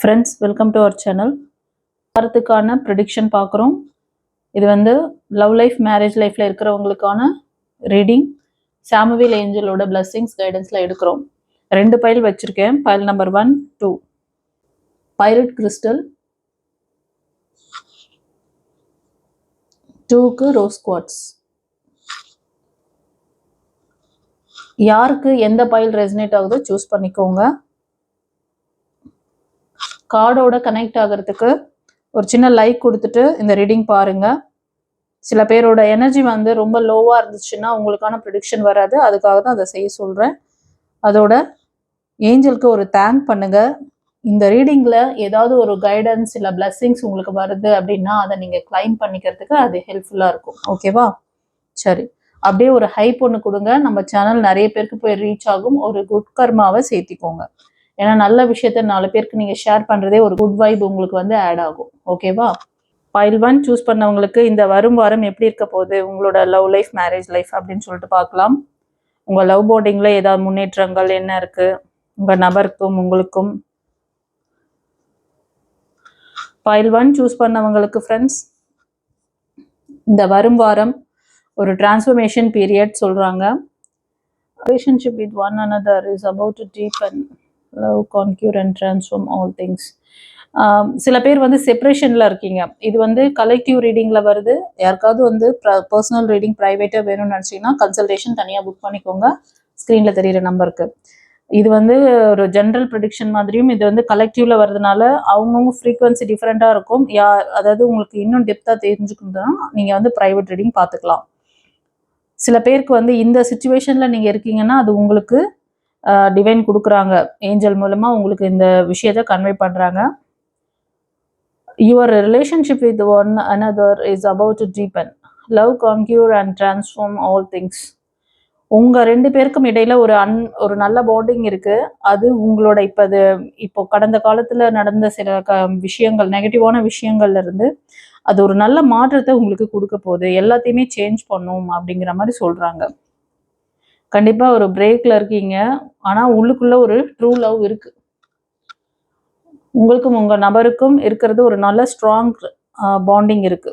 Friends, welcome to our channel. வாரத்துக்கான prediction பார்க்குறோம். இது வந்து லவ் லைஃப், மேரேஜ் லைஃப்பில் இருக்கிறவங்களுக்கான ரீடிங். சாமுவேல் ஏஞ்சலோட பிளஸ்ஸிங்ஸ் கைடன்ஸில் எடுக்கிறோம். 2 பைல் வச்சுருக்கேன். Pile number 1, 2. பைரட் கிறிஸ்டல், 2க்கு ரோஸ் குவார்ட்ஸ். யாருக்கு எந்த பைல் ரெசனேட் ஆகுதோ சூஸ் பண்ணிக்கோங்க. கார்டோட கனெக்ட் ஆகிறதுக்கு ஒரு சின்ன லைக் கொடுத்துட்டு இந்த ரீடிங் பாருங்க. சில பேரோட எனர்ஜி வந்து ரொம்ப லோவாக இருந்துச்சுன்னா உங்களுக்கான ப்ரெடிக்ஷன் வராது. அதுக்காக தான் அதை செய்ய சொல்கிறேன். அதோட ஏஞ்சலுக்கு ஒரு தேங்க் பண்ணுங்க. இந்த ரீடிங்கில் ஏதாவது ஒரு கைடன்ஸ் இல்லை பிளஸ்ஸிங்ஸ் உங்களுக்கு வருது அப்படின்னா அதை நீங்கள் கிளைம் பண்ணிக்கிறதுக்கு அது ஹெல்ப்ஃபுல்லாக இருக்கும். ஓகேவா? சரி, அப்படியே ஒரு ஹைப் ஒன்று கொடுங்க. நம்ம சேனல் நிறைய பேருக்கு போய் ரீச் ஆகும். ஒரு குட் கர்மாவை சேர்த்திக்கோங்க. ஏன்னா நல்ல விஷயத்த 4 பேருக்கு நீங்கள் ஷேர் பண்ணுறதே ஒரு குட் வைப் உங்களுக்கு வந்து ஆட் ஆகும். ஓகேவா? பைல் 1 சூஸ் பண்ணவங்களுக்கு இந்த வரும் வாரம் எப்படி இருக்க போகுது, உங்களோட லவ் லைஃப், மேரேஜ் லைஃப் அப்படின்னு சொல்லிட்டு பார்க்கலாம். உங்கள் லவ் போர்டிங்கில் ஏதாவது முன்னேற்றங்கள் என்ன இருக்குது உங்கள் நபருக்கும் உங்களுக்கும். பைல் 1 சூஸ் பண்ணவங்களுக்கு ஃப்ரெண்ட்ஸ், இந்த வரும் வாரம் ஒரு டிரான்ஸ்ஃபர்மேஷன் பீரியட் சொல்கிறாங்க. Relationship with one another is about to deepen. Love conquer and transform all things. சில பேர் வந்து செப்பரேஷனில் இருக்கீங்க. இது வந்து கலெக்டிவ் ரீடிங்கில் வருது. யாருக்காவது வந்து பர்சனல் ரீடிங் ப்ரைவேட்டாக வேணும்னு நினச்சிங்கன்னா கன்சல்டேஷன் தனியாக புக் பண்ணிக்கோங்க ஸ்க்ரீனில் தெரிகிற நம்பருக்கு. இது வந்து ஒரு ஜென்ரல் ப்ரெடிக்ஷன் மாதிரியும் இது வந்து கலெக்டிவ்ல வர்றதுனால அவங்கவுங்க ஃப்ரீக்வன்சி டிஃப்ரெண்ட்டாக இருக்கும். அதாவது உங்களுக்கு இன்னும் டெப்த்தாக தெரிஞ்சுக்கணும்னா நீங்கள் வந்து ப்ரைவேட் ரீடிங் பார்த்துக்கலாம். சில பேருக்கு வந்து இந்த சுச்சுவேஷனில் நீங்கள் இருக்கீங்கன்னா அது உங்களுக்கு டிவைன் கொடுக்குறாங்க. ஏஞ்சல் மூலமாக உங்களுக்கு இந்த விஷயத்தை கன்வே பண்ணுறாங்க. Your relationship with one another is about to deepen. Love conquer and transform all things. உங்க 2 பேருக்கும் இடையில ஒரு நல்ல பாண்டிங் இருக்கு. அது உங்களோட இப்போ கடந்த காலத்துல நடந்த சில விஷயங்கள், நெகட்டிவான விஷயங்கள்ல இருந்து அது ஒரு நல்ல மாற்றத்தை உங்களுக்கு கொடுக்க போகுது. எல்லாத்தையுமே சேஞ்ச் பண்ணும் அப்படிங்கிற மாதிரி சொல்றாங்க. கண்டிப்பா ஒரு பிரேக்ல இருக்கீங்க. ஆனா உள்ளுக்குள்ள ஒரு ட்ரூ லவ் இருக்கு. உங்களுக்கும் உங்க நபருக்கும் இருக்கிறது ஒரு நல்ல ஸ்ட்ராங் பாண்டிங் இருக்கு.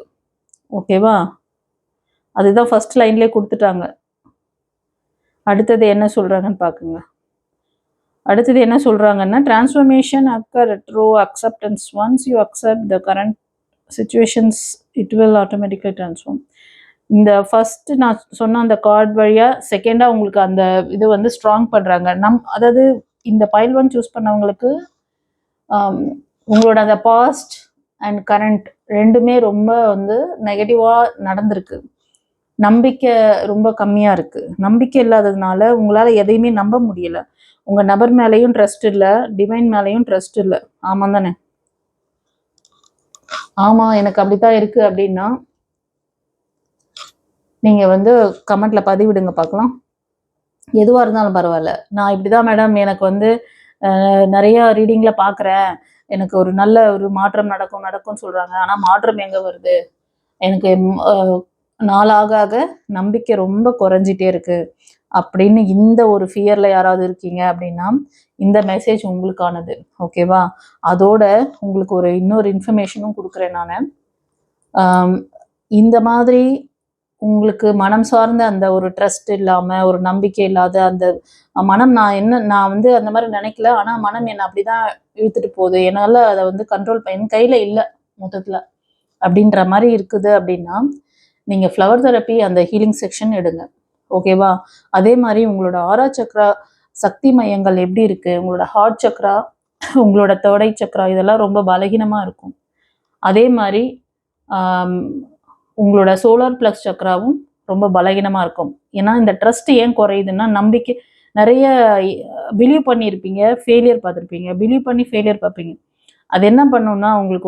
ஓகேவா? அதுதான் ஃபர்ஸ்ட் லைன்லேயே கொடுத்துட்டாங்க. அடுத்தது என்ன சொல்றாங்கன்னு பாக்குங்க. அடுத்தது என்ன சொல்றாங்கன்னா, transformation occur through acceptance. Once you accept the current situations it will automatically transform. இந்த ஃபர்ஸ்ட் நான் சொன்ன அந்த கார்டு வழியா செகண்டா உங்களுக்கு அந்த இது வந்து ஸ்ட்ராங் பண்றாங்க. அதாவது இந்த பைல் 1 சூஸ் பண்ணவங்களுக்கு உங்களோட அந்த பாஸ்ட் அண்ட் கரண்ட் ரெண்டுமே ரொம்ப வந்து நெகட்டிவாக நடந்திருக்கு. நம்பிக்கை ரொம்ப கம்மியாக இருக்குது. நம்பிக்கை இல்லாததுனால உங்களால் எதையுமே நம்ப முடியல. உங்கள் நபர் மேலேயும் ட்ரஸ்ட் இல்லை, டிவைன் மேலேயும் ட்ரஸ்ட் இல்லை. ஆமாம் தானே? ஆமாம், எனக்கு அப்படித்தான் இருக்குது அப்படின்னா நீங்கள் வந்து கமெண்ட்டில் பதிவிடுங்க பார்க்கலாம். எதுவாக இருந்தாலும் பரவாயில்ல. நான் இப்படி தான் மேடம், எனக்கு வந்து நிறைய ரீடிங்கில் பார்க்குறேன், எனக்கு ஒரு நல்ல ஒரு மாற்றம் நடக்கும்னு சொல்கிறாங்க. ஆனால் மாற்றம் எங்கே வருது? எனக்கு நாளாக நம்பிக்கை ரொம்ப குறைஞ்சிட்டே இருக்குது அப்படின்னு இந்த ஒரு ஃபியரில் யாராவது இருக்கீங்க அப்படின்னா இந்த மெசேஜ் உங்களுக்கானது. ஓகேவா? அதோட உங்களுக்கு இன்னொரு இன்ஃபர்மேஷனும் கொடுக்குறேன் நான். இந்த மாதிரி உங்களுக்கு மனம் சார்ந்த அந்த ஒரு ட்ரஸ்ட் இல்லாமல், ஒரு நம்பிக்கை இல்லாத அந்த மனம், நான் வந்து அந்த மாதிரி நினைக்கல, ஆனால் மனம் என்னை அப்படி தான் இழுத்துட்டு போகுது, என்னால் அதை வந்து கண்ட்ரோல் என் கையில் இல்லை மொத்தத்தில் அப்படின்ற மாதிரி இருக்குது அப்படின்னா நீங்கள் ஃப்ளவர் தெரப்பி அந்த ஹீலிங் செக்ஷன் எடுங்க. ஓகேவா? அதே மாதிரி உங்களோட ஆரா சக்ரா சக்தி மையங்கள் எப்படி இருக்குது, உங்களோட ஹார்ட் சக்ரா, உங்களோட தோடை சக்ரா இதெல்லாம் ரொம்ப பலகீனமாக இருக்கும். அதே மாதிரி உங்களோட சோலார் பிளக்ஸ் சக்ராவும் ரொம்ப பலகீனமாக இருக்கும். ஏன்னா இந்த ட்ரஸ்ட் ஏன் குறையுதுன்னா நம்பிக்கை நிறைய பிலீவ் பண்ணியிருப்பீங்க, ஃபெயிலியர் பார்த்துருப்பீங்க, பிலீவ் பண்ணி ஃபெயிலியர் பார்ப்பீங்க. அது என்ன பண்ணுன்னா உங்களுக்கு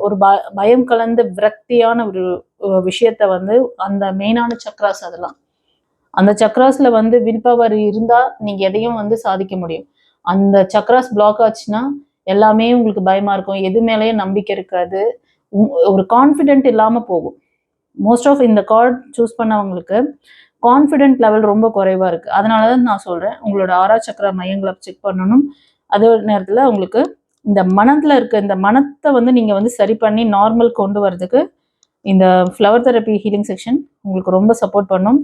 ஒரு பயம் கலந்த விரக்தியான ஒரு விஷயத்த வந்து அந்த மெயினான சக்ராஸ், அதெல்லாம் அந்த சக்ராஸ்ல வந்து வில் பவர் இருந்தால் நீங்கள் எதையும் வந்து சாதிக்க முடியும். அந்த சக்ராஸ் பிளாக் ஆச்சுன்னா எல்லாமே உங்களுக்கு பயமா இருக்கும், எது மேலேயும் நம்பிக்கை இருக்காது, ஒரு கான்ஃபிடென்ட் இல்லாமல் போகும். மோஸ்ட் ஆஃப் இந்த கார்டு சூஸ் பண்ணவங்களுக்கு கான்ஃபிடென்ட் லெவல் ரொம்ப குறைவாக இருக்குது. அதனால தான் நான் சொல்கிறேன் உங்களோட ஆரா சக்ரா மையங்களை செக் பண்ணணும். அதே நேரத்தில் உங்களுக்கு இந்த மனத்துல இருக்க இந்த மனத்தை வந்து நீங்க வந்து சரி பண்ணி நார்மல் கொண்டு வரதுக்கு இந்த ஃப்ளவர் தெரப்பி ஹீலிங் செக்ஷன் உங்களுக்கு ரொம்ப சப்போர்ட் பண்ணும்.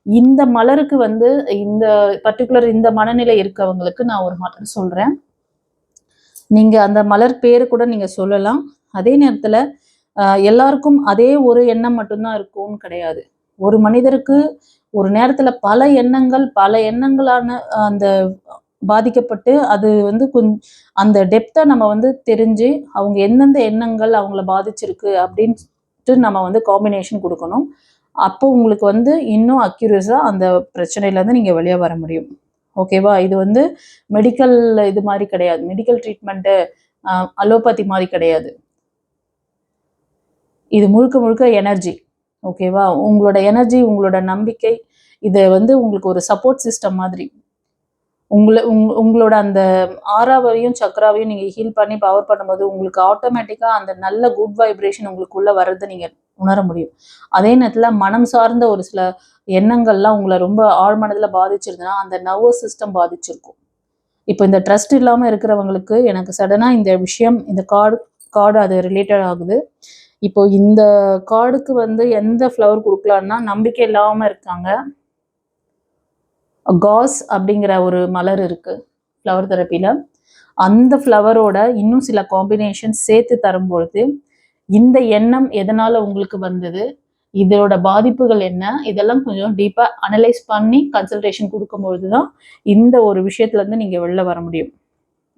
இந்த மலருக்கு வந்து இந்த பர்டிகுலர் இந்த மனநிலை இருக்கவங்களுக்கு நான் ஒரு மலர் சொல்றேன். நீங்க அந்த மலர் பேரு கூட நீங்க சொல்லலாம். அதே நேரத்துல எல்லாருக்கும் அதே ஒரு எண்ணம் மட்டும்தான் இருக்கும்னு கிடையாது. ஒரு மனிதருக்கு ஒரு நேரத்துல பல எண்ணங்களான அந்த பாதிக்கப்பட்டு அது வந்து அந்த டெப்த்தை நம்ம வந்து தெரிஞ்சு அவங்க எந்தெந்த எண்ணங்கள் அவங்கள பாதிச்சிருக்கு அப்படின்ட்டு நம்ம வந்து காம்பினேஷன் கொடுக்கணும். அப்போ உங்களுக்கு வந்து இன்னும் அக்யூரஸா அந்த பிரச்சனையிலேருந்து நீங்கள் வெளியே வர முடியும். ஓகேவா? இது வந்து மெடிக்கல் இது மாதிரி கிடையாது, மெடிக்கல் ட்ரீட்மெண்ட்டு அலோபதி மாதிரி கிடையாது. இது முழுக்க முழுக்க எனர்ஜி. ஓகேவா? உங்களோட எனர்ஜி, உங்களோட நம்பிக்கை, இது வந்து உங்களுக்கு ஒரு சப்போர்ட் சிஸ்டம் மாதிரி. உங்களோட அந்த ஆறாவையும் சக்கராவையும் நீங்கள் ஹீல் பண்ணி பவர் பண்ணும்போது உங்களுக்கு ஆட்டோமேட்டிக்காக அந்த நல்ல குட் வைப்ரேஷன் உங்களுக்குள்ளே வர்றதை நீங்கள் உணர முடியும். அதே நேரத்தில் மனம் சார்ந்த ஒரு சில எண்ணங்கள்லாம் உங்களை ரொம்ப ஆழ்மனதில் பாதிச்சிருந்ததுன்னா அந்த நர்வஸ் சிஸ்டம் பாதிச்சிருக்கும். இப்போ இந்த ட்ரஸ்ட் இல்லாமல் இருக்கிறவங்களுக்கு எனக்கு சடனாக இந்த விஷயம், இந்த கார்டு அது ரிலேட்டட் ஆகுது. இப்போ இந்த கார்டுக்கு வந்து எந்த ஃப்ளவர் கொடுக்கலான்னா, நம்பிக்கை இல்லாமல் இருக்காங்க, காஸ் அப்படிங்கிற ஒரு மலர் இருக்கு ஃப்ளவர் தெரப்பியில். அந்த ஃப்ளவரோட இன்னும் சில காம்பினேஷன் சேர்த்து தரும்பொழுது இந்த எண்ணம் எதனால உங்களுக்கு வந்தது, இதோட பாதிப்புகள் என்ன, இதெல்லாம் கொஞ்சம் டீப்பாக அனலைஸ் பண்ணி கன்சல்டேஷன் கொடுக்கும்பொழுது தான் இந்த ஒரு விஷயத்துலேருந்து நீங்கள் வெளில வர முடியும்.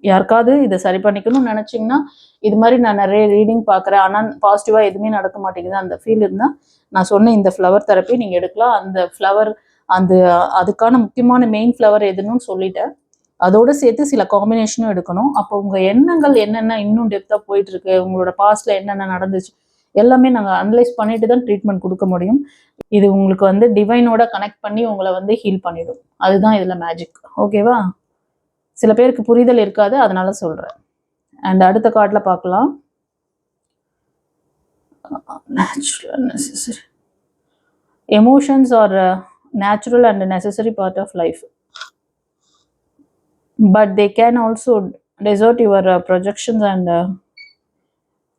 யாருக்காவது இதை சரி பண்ணிக்கணும்னு நினச்சிங்கன்னா, இது மாதிரி நான் நிறைய ரீடிங் பார்க்குறேன் ஆனால் பாசிட்டிவாக எதுவுமே நடக்க மாட்டேங்குது அந்த ஃபீல் இருந்தால் நான் சொன்ன இந்த ஃப்ளவர் தெரப்பி நீங்கள் எடுக்கலாம். அந்த ஃப்ளவர் அதுக்கான முக்கியமான மெயின் ஃப்ளவர் எதுன்னு சொல்லிட்டேன். அதோடு சேர்த்து சில காம்பினேஷனும் எடுக்கணும். அப்போ உங்கள் எண்ணங்கள் என்னென்ன இன்னும் டெப்த்தாக போயிட்டுருக்கு, உங்களோட பாஸ்டில் என்னென்ன நடந்துச்சு எல்லாமே நாங்கள் அனலைஸ் பண்ணிட்டு தான் ட்ரீட்மெண்ட் கொடுக்க முடியும். இது உங்களுக்கு வந்து டிவைனோட கனெக்ட் பண்ணி உங்களை வந்து ஹீல் பண்ணிடும். அதுதான் இதில் மேஜிக். ஓகேவா? சில பேருக்கு புரிதல் இருக்காது, அதனால சொல்கிறேன். அண்ட் அடுத்த கார்டில் பார்க்கலாம். Natural necessary emotions are natural and necessary part of life, but they can also distort your projections and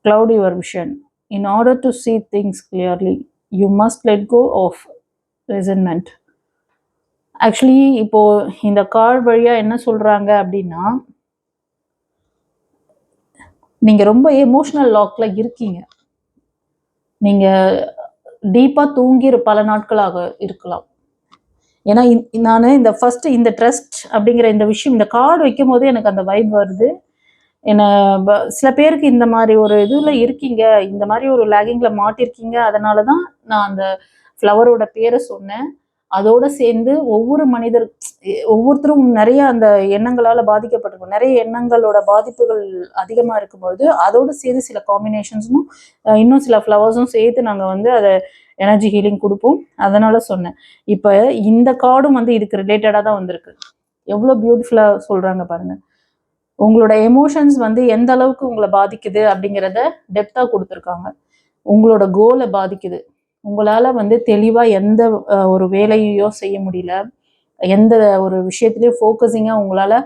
cloud your vision. In order to see things clearly, you must let go of resentment. Actually இப்போ இந்த card வழியா என்ன சொல்றாங்க அப்படின்னா, நீங்க ரொம்ப emotional லாக்ல இருக்கீங்க. நீங்க டீப்பா தூங்கி பல நாட்களாக இருக்கலாம். ஏன்னா நான் இந்த ஃபர்ஸ்ட் இந்த ட்ரஸ்ட் அப்படிங்கிற இந்த விஷயம், இந்த கார்டு வைக்கும் போது எனக்கு அந்த வைப் வருது. சில பேருக்கு இந்த மாதிரி ஒரு இதுல இருக்கீங்க, இந்த மாதிரி ஒரு லேகிங்ல மாட்டிருக்கீங்க. அதனால தான் நான் அந்த ஃப்ளவரோட பேரை சொன்னேன். அதோட சேர்ந்து ஒவ்வொருத்தரும் நிறைய அந்த எண்ணங்களால பாதிக்கப்பட்டிருக்கும். நிறைய எண்ணங்களோட பாதிப்புகள் அதிகமா இருக்கும்பொழுது அதோட சேர்த்து சில காம்பினேஷன்ஸும் இன்னும் சில ஃப்ளவர்ஸும் சேர்த்து நாங்கள் வந்து அதை எனர்ஜி ஹீலிங் கொடுப்போம். அதனால சொன்னேன். இப்போ இந்த கார்டும் வந்து இதுக்கு ரிலேட்டடாக தான் வந்திருக்கு. எவ்வளோ பியூட்டிஃபுல்லாக சொல்றாங்க பாருங்க. உங்களோட எமோஷன்ஸ் வந்து எந்த அளவுக்கு உங்களை பாதிக்குது அப்படிங்கிறத டெப்த்தாக கொடுத்துருக்காங்க. உங்களோட கோலை பாதிக்குது. உங்களால் வந்து தெளிவாக எந்த ஒரு வேலையோ செய்ய முடியல, எந்த ஒரு விஷயத்துலையும் ஃபோக்கஸிங்காக உங்களால்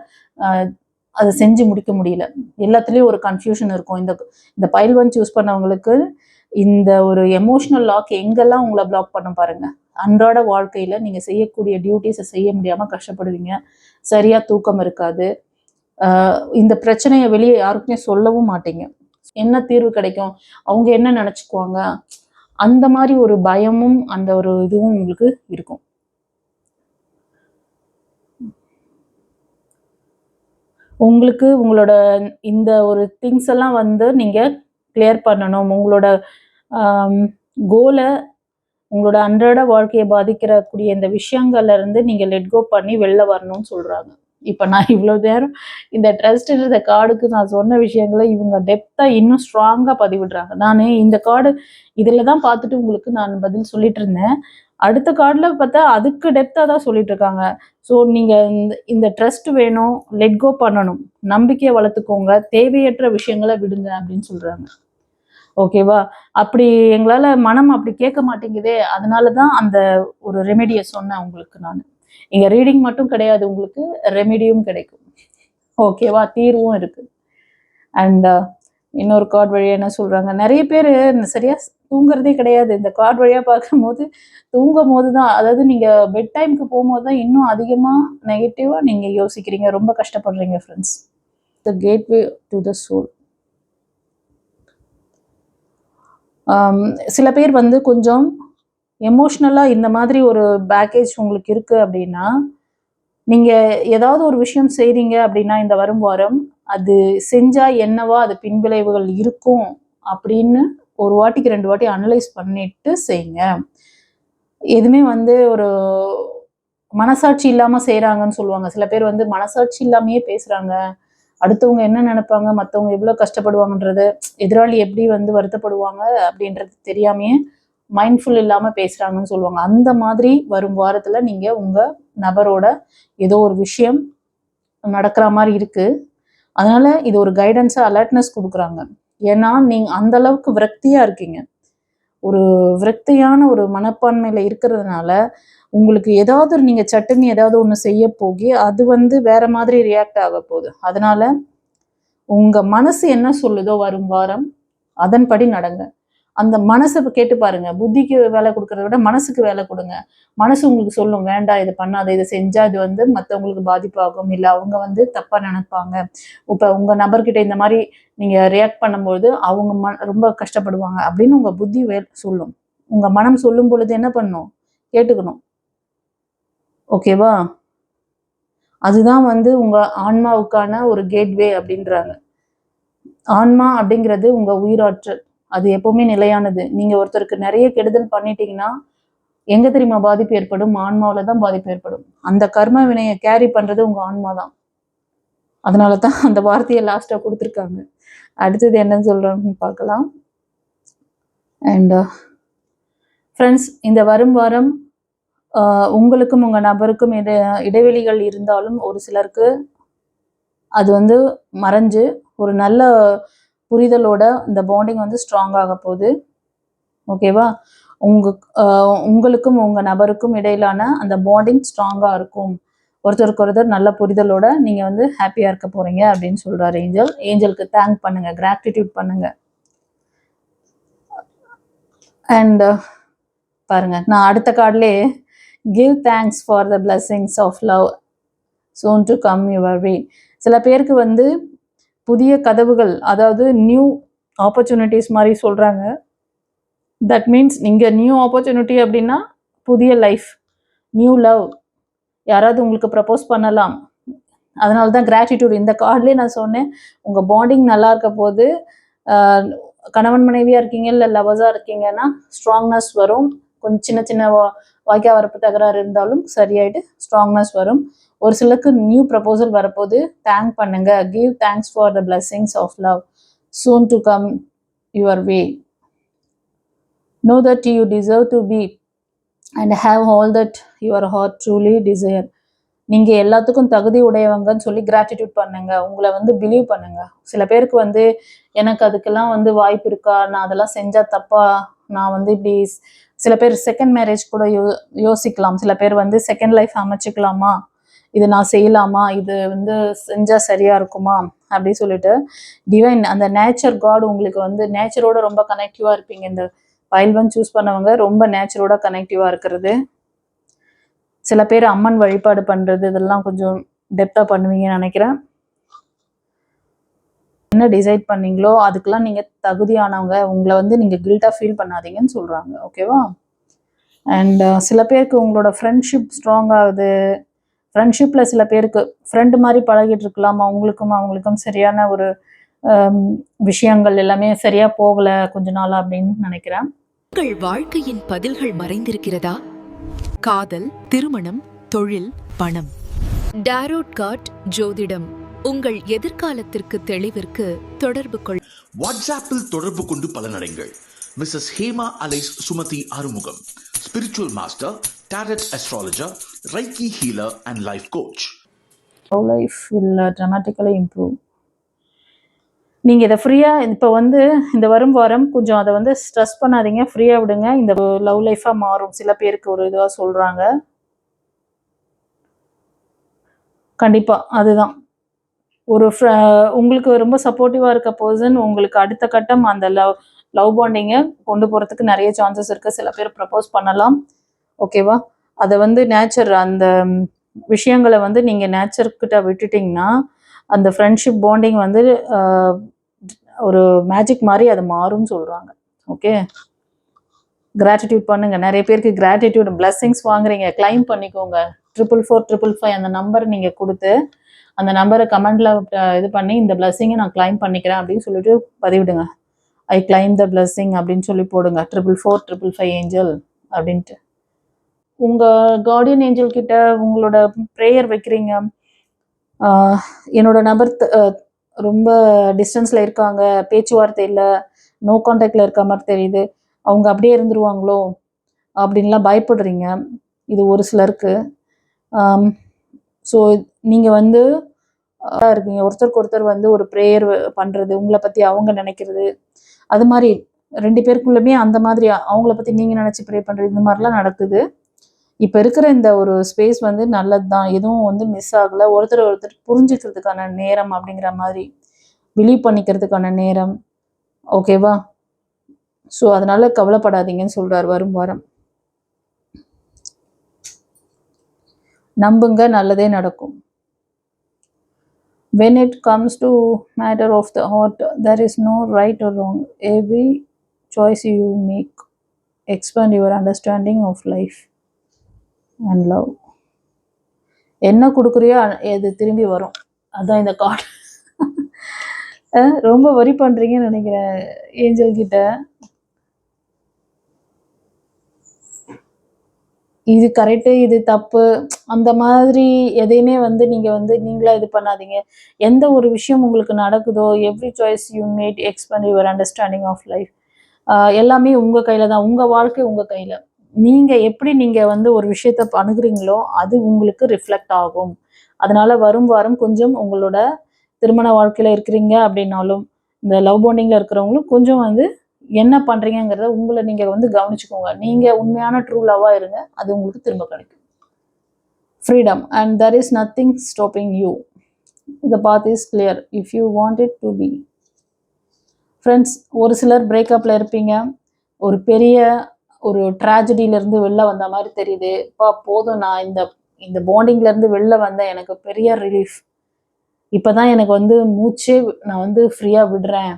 அதை செஞ்சு முடிக்க முடியல. எல்லாத்துலேயும் ஒரு கன்ஃபியூஷன் இருக்கும். இந்த பைல் 1 சூஸ் பண்ணவங்களுக்கு இந்த ஒரு எமோஷனல் லாக் எங்கெல்லாம் உங்களை பிளாக் பண்ண பாருங்க. அன்றாட வாழ்க்கையில் நீங்கள் செய்யக்கூடிய டியூட்டிஸை செய்ய முடியாமல் கஷ்டப்படுவீங்க. சரியாக தூக்கம் இருக்காது. இந்த பிரச்சனையை வெளியே யாருக்குமே சொல்லவும் மாட்டீங்க. என்ன தீர்வு கிடைக்கும், அவங்க என்ன நினச்சிக்குவாங்க, அந்த மாதிரி ஒரு பயமும் அந்த ஒரு இதுவும் உங்களுக்கு இருக்கும். உங்களுக்கு உங்களோட இந்த ஒரு திங்ஸ் எல்லாம் வந்து நீங்கள் கிளியர் பண்ணணும். உங்களோட கோலை, உங்களோட அன்றாட வாழ்க்கையை பாதிக்கிறக்கூடிய இந்த விஷயங்கள்ல இருந்து நீங்கள் லெட் கோ பண்ணி வெளில வரணும்னு சொல்கிறாங்க. இப்போ நான் இவ்வளோ நேரம் இந்த ட்ரஸ்ட்ன்ற கார்டுக்கு நான் சொன்ன விஷயங்களை இவங்க டெப்த்தாக இன்னும் ஸ்ட்ராங்காக பதிவிடுறாங்க. நான் இந்த கார்டு இதில் தான் பார்த்துட்டு உங்களுக்கு நான் பதில் சொல்லிட்டு இருந்தேன். அடுத்த கார்டில் பார்த்தா அதுக்கு டெப்த்தாக தான் சொல்லிட்டு இருக்காங்க. ஸோ நீங்கள் இந்த ட்ரஸ்ட் வேணும், லெட் கோ பண்ணணும், நம்பிக்கையை வளர்த்துக்கோங்க, தேவையற்ற விஷயங்களை விடுங்க அப்படின்னு சொல்கிறாங்க. ஓகேவா? அப்படி எங்களால் மனம் அப்படி கேட்க மாட்டேங்குதே, அதனால தான் அந்த ஒரு ரெமெடியை சொன்னேன் உங்களுக்கு. நான் இங்கே ரீடிங் மட்டும் கிடையாது, உங்களுக்கு ரெமெடியும் கிடைக்கும். ஓகேவா? தீர்வும் இருக்கு. அண்ட் இன்னொரு கார்டு வழியாக என்ன சொல்கிறாங்க, நிறைய பேர் சரியாக தூங்குறதே கிடையாது. இந்த கார்டு வழியாக பார்க்கும்போது தூங்கும் போது தான், அதாவது நீங்கள் பெட் டைமுக்கு போகும்போது தான் இன்னும் அதிகமாக நெகட்டிவாக நீங்கள் யோசிக்கிறீங்க, ரொம்ப கஷ்டப்படுறீங்க friends. The gateway to the soul. சில பேர் வந்து கொஞ்சம் எமோஷ்னலாக இந்த மாதிரி ஒரு பேக்கேஜ் உங்களுக்கு இருக்குது அப்படின்னா, நீங்கள் ஏதாவது ஒரு விஷயம் செய்கிறீங்க அப்படின்னா இந்த வரும் வாரம், அது செஞ்சால் என்னவா அது பின்விளைவுகள் இருக்கும் அப்படின்னு ஒரு வாட்டிக்கு 2 வாட்டி அனலைஸ் பண்ணிட்டு செய்யுங்க. எதுவுமே வந்து ஒரு மனசாட்சி இல்லாமல் செய்கிறாங்கன்னு சொல்லுவாங்க. சில பேர் வந்து மனசாட்சி இல்லாமையே பேசுகிறாங்க. அடுத்தவங்க என்ன நினைப்பாங்க, மற்றவங்க எவ்வளோ கஷ்டப்படுவாங்கன்றது, எதிராளி எப்படி வந்து வருத்தப்படுவாங்க அப்படின்றது தெரியாமையே மைண்ட்ஃபுல் இல்லாமல் பேசுகிறாங்கன்னு சொல்லுவாங்க. அந்த மாதிரி வரும் வாரத்தில் நீங்கள் உங்கள் நபரோட ஏதோ ஒரு விஷயம் நடக்கிற மாதிரி இருக்குது. அதனால இது ஒரு கைடன்ஸாக அலர்ட்னஸ் கொடுக்குறாங்க. ஏன்னா நீங்கள் அந்த அளவுக்கு விரக்தியாக இருக்கீங்க. ஒரு விரக்தியான ஒரு மனப்பான்மையில் இருக்கிறதுனால உங்களுக்கு ஏதாவது நீங்கள் சட்டுன்னு ஏதாவது ஒன்று செய்ய போகி அது வந்து வேற மாதிரி ரியாக்ட் ஆக போகுது. அதனால உங்கள் மனசு என்ன சொல்லுதோ வரும் வாரம் அதன்படி நடங்க. அந்த மனசை கேட்டு பாருங்க. புத்திக்கு வேலை கொடுக்கறத விட மனசுக்கு வேலை கொடுங்க. மனசு உங்களுக்கு சொல்லும், வேண்டாம் இது பண்ணாத, இதை செஞ்சா இது வந்து மற்றவங்களுக்கு பாதிப்பாகும், இல்லை அவங்க வந்து தப்பா நினைப்பாங்க. இப்போ உங்க நபர்கிட்ட இந்த மாதிரி நீங்க ரியாக்ட் பண்ணும்போது அவங்க ரொம்ப கஷ்டப்படுவாங்க அப்படின்னு உங்க புத்தி சொல்லும். உங்க மனம் சொல்லும் பொழுது என்ன பண்ணும், கேட்டுக்கணும். ஓகேவா? அதுதான் வந்து உங்க ஆன்மாவுக்கான ஒரு கேட்வே அப்படின்றாங்க. ஆன்மா அப்படிங்கிறது உங்க உயிராற்றல். அது எப்பவுமே நிலையானது. நீங்க ஒருத்தருக்கு நிறைய கெடுதல் பண்ணிட்டீங்கன்னா எங்க தெரியுமா பாதிப்பு ஏற்படும்? ஆன்மாவில தான் பாதிப்பு ஏற்படும். அந்த கர்ம வினையை கேரி பண்றது உங்க ஆன்மா தான். அதனால தான் அந்த வார்த்தையை லாஸ்டா கொடுத்துருக்காங்க. அடுத்தது என்னன்னு சொல்றாங்கன்னு பார்க்கலாம். அண்ட் ஃப்ரெண்ட்ஸ், இந்த வரும் வாரம் உங்களுக்கும் உங்க நபருக்கும் இடைவெளிகள் இருந்தாலும் ஒரு சிலருக்கு அது வந்து மறைஞ்சு ஒரு நல்ல புரிதலோட இந்த பாண்டிங் வந்து ஸ்ட்ராங் ஆக போகுது. ஓகேவா? உங்களுக்கும் உங்க நபருக்கும் இடையிலான அந்த பாண்டிங் ஸ்ட்ராங்கா இருக்கும். ஒருத்தருக்கு ஒருத்தர் நல்ல புரிதலோட நீங்க வந்து ஹாப்பியா இருக்க போறீங்க அப்படின்னு சொல்றாரு ஏஞ்சல். ஏஞ்சலுக்கு தேங்க் பண்ணுங்க, கிராட்டிடியூட் பண்ணுங்க. அண்ட் பாருங்க, நான் அடுத்த கார்ட்லேயே give thanks for the blessings of love soon to come your way. சில பேருக்கு வந்து புதிய கதவுகள், அதாவது நியூ ஆப்பர்ச்சுனிட்டிஸ் மாதிரி சொல்றாங்க. தட் மீன்ஸ் நீங்கள் நியூ ஆப்பர்ச்சுனிட்டி அப்படின்னா புதிய லைஃப், நியூ லவ், யாராவது உங்களுக்கு ப்ரப்போஸ் பண்ணலாம். அதனால தான் கிராட்டிடியூட் இந்த கார்ட்லேயே நான் சொன்னேன், உங்கள் பாண்டிங் நல்லா இருக்க போது. கணவன் மனைவியாக இருக்கீங்க, இல்லை லவர்ஸாக இருக்கீங்கன்னா ஸ்ட்ராங்னஸ் வரும். கொஞ்சம் சின்ன சின்ன வாய்க்கா வரப்பு தகராறு இருந்தாலும் சரியாயிட்டு ஸ்ட்ராங்னஸ் வரும். ஒரு சிலருக்கு நியூ ப்ரப்போசல் வரப்போது. தேங்க் பண்ணுங்க. Give thanks for the blessings of love soon to come your way. Know that you deserve to be and have all that your heart truly desire. நீங்கள் எல்லாத்துக்கும் தகுதி உடையவங்கன்னு சொல்லி கிராட்டிடியூட் பண்ணுங்க. உங்களை வந்து பிலீவ் பண்ணுங்க. சில பேருக்கு வந்து எனக்கு அதுக்கெல்லாம் வந்து வாய்ப்பு இருக்கா, நான் அதெல்லாம் செஞ்சால் தப்பா, நான் வந்து இப்படி, சில பேர் செகண்ட் மேரேஜ் கூட யோசிக்கலாம். சில பேர் வந்து செகண்ட் லைஃப் அமைச்சிக்கலாமா, இது நான் செய்யலாமா, இது வந்து செஞ்சால் சரியா இருக்குமா அப்படி சொல்லிட்டு டிவைன் அந்த நேச்சர் காட் உங்களுக்கு வந்து நேச்சரோட ரொம்ப கனெக்டிவாக இருப்பீங்க. இந்த பைல் 1 சூஸ் பண்ணவங்க ரொம்ப நேச்சரோட கனெக்டிவாக இருக்கிறது. சில பேர் அம்மன் வழிபாடு பண்ணுறது இதெல்லாம் கொஞ்சம் டெப்த்தாக பண்ணுவீங்கன்னு நினைக்கிறேன். என்ன டிசைட் பண்ணீங்களோ அதுக்கெல்லாம் நீங்கள் தகுதியானவங்க. உங்களை வந்து நீங்கள் கில்ட்டாக ஃபீல் பண்ணாதீங்கன்னு சொல்கிறாங்க. ஓகேவா? அண்ட் சில பேருக்கு உங்களோட ஃப்ரெண்ட்ஷிப் ஸ்ட்ராங் ஆகுது. ஃப்ரெண்ட்ஷிப்பில் சில பேருக்கு ஃப்ரெண்டு மாதிரி பழகிட்டு இருக்கலாம். அவங்களுக்கும் சரியான ஒரு விஷயங்கள் எல்லாமே சரியாக போகலை கொஞ்ச நாள் அப்படின்னு நினைக்கிறேன். உங்கள் வாழ்க்கையின் பதில்கள் மறைந்திருக்கிறதா? காதல், திருமணம், தொழில், பணம். டாரோட் கார்ட் ஜோதிடம் உங்கள் எதிர்காலத்திற்கு தெளிவிற்கு தொடர்பு கொள். வாட்ஸ்அப்பில் தொடர்பு கொண்டு பலனடைங்கள். Mrs Hema alias Sumathi Arumugam, spiritual master, tarot astrologer, reiki healer and life coach. Life will dramatically improve. நீங்கள் இதை ஃப்ரீயாக இப்போ வந்து இந்த வரும் வாரம் கொஞ்சம் அதை வந்து ஸ்ட்ரெஸ் பண்ணாதீங்க, ஃப்ரீயாக விடுங்க. இந்த லவ் லைஃபாக மாறும். சில பேருக்கு ஒரு இதுவாக சொல்கிறாங்க. கண்டிப்பாக அதுதான் ஒரு உங்களுக்கு ரொம்ப சப்போர்ட்டிவாக இருக்க பர்சன் உங்களுக்கு அடுத்த கட்டம் அந்த லவ் பாண்டிங்கை கொண்டு போகிறதுக்கு நிறைய சான்சஸ் இருக்குது. சில பேர் ப்ரப்போஸ் பண்ணலாம். ஓகேவா? அதை வந்து நேச்சர் அந்த விஷயங்களை வந்து நீங்கள் நேச்சர்கிட்ட விட்டுட்டிங்கன்னா அந்த ஃப்ரெண்ட்ஷிப் பாண்டிங் வந்து ஒரு மேஜிக் மாதிரி அது மாறும்னு சொல்கிறாங்க. ஓகே, கிராட்டிடியூட் பண்ணுங்க. நிறைய பேருக்கு கிராட்டிடியூட் பிளெஸிங்ஸ் வாங்குறீங்க, கிளைம் பண்ணிக்கோங்க. 44455 அந்த நம்பர் நீங்கள் கொடுத்து அந்த நம்பரை கமெண்ட்ல இது பண்ணி இந்த பிளெஸிங்கை நான் கிளைம் பண்ணிக்கிறேன் அப்படின்னு சொல்லிட்டு பதிவிடுங்க. ஐ கிளைம் த பிளெஸிங் அப்படின்னு சொல்லி போடுங்க. 44455 ஏஞ்சல் அப்படின்ட்டு. உங்கள் கார்டியன் ஏஞ்சல் கிட்ட உங்களோட ப்ரேயர் வைக்கிறீங்க. என்னோட நபர் ரொம்ப டிஸ்டன்ஸில் இருக்காங்க, பேச்சுவார்த்தை இல்லை, நோ கான்டாக்டில் இருக்க மாதிரி தெரியுது, அவங்க அப்படியே இருந்துருவாங்களோ அப்படின்லாம் பயப்படுறீங்க. இது ஒரு சிலருக்கு. ஸோ நீங்கள் வந்து இருக்கீங்க, ஒருத்தருக்கு ஒருத்தர் வந்து ஒரு ப்ரேயர் பண்ணுறது, உங்களை பற்றி அவங்க நினைக்கிறது, அது மாதிரி 2 பேருக்குள்ளமே அந்த மாதிரி அவங்கள பற்றி நீங்கள் நினச்சி ப்ரே பண்ணுறது, இந்த மாதிரிலாம் நடக்குது. இப்போ இருக்கிற இந்த ஒரு ஸ்பேஸ் வந்து நல்லது தான், எதுவும் வந்து மிஸ் ஆகலை. ஒருத்தர் ஒருத்தர் புரிஞ்சுக்கிறதுக்கான நேரம் அப்படிங்கிற மாதிரி, பிலீவ் பண்ணிக்கிறதுக்கான நேரம். ஓகேவா? ஸோ அதனால கவலைப்படாதீங்கன்னு சொல்கிறார். வரும் வாரம் நம்புங்க, நல்லதே நடக்கும். When it comes to matter of the heart, there is no right or wrong. Every choice you make expand your understanding of life and love. என்ன கொடுக்குறியோ அது திரும்பி வரும். அதான் இந்த கார்டு. ரொம்ப வரி பண்ணுறீங்கன்னு நினைக்கிறேன் ஏஞ்சல் கிட்ட. இது கரெக்டு, இது தப்பு, அந்த மாதிரி எதையுமே வந்து நீங்கள் வந்து நீங்களா இது பண்ணாதீங்க. எந்த ஒரு விஷயம் உங்களுக்கு நடக்குதோ, every choice you made expand your understanding of life. எல்லாமே உங்கள் கையில் தான், உங்கள் வாழ்க்கை உங்கள் கையில். நீங்கள் எப்படி நீங்கள் வந்து ஒரு விஷயத்தை அணுகுறீங்களோ அது உங்களுக்கு ரிஃப்ளெக்ட் ஆகும். அதனால வரும் வாரம் கொஞ்சம் உங்களோட திருமண வாழ்க்கையில் இருக்கிறீங்க அப்படின்னாலும், இந்த லவ் பாண்டிங்கில் இருக்கிறவங்களும் கொஞ்சம் வந்து என்ன பண்ணுறீங்கிறத உங்களை நீங்கள் வந்து கவனிச்சுக்கோங்க. நீங்கள் உண்மையான ட்ரூ லவ்வாக இருங்க, அது உங்களுக்கு திரும்ப கிடைக்கும். Freedom and there is nothing stopping you. The path is clear if you want it to be. Friends, ஒரு சிலர் பிரேக்கப்பில் இருப்பீங்க. ஒரு பெரிய ஒரு ட்ராஜடியிலேருந்து வெளில வந்த மாதிரி தெரியுது. போதும், நான் இந்த பாண்டிங்லேருந்து வெளில வந்தேன், எனக்கு பெரிய ரிலீஃப், இப்போ தான் எனக்கு வந்து மூச்சே நான் வந்து ஃப்ரீயாக விடுறேன்,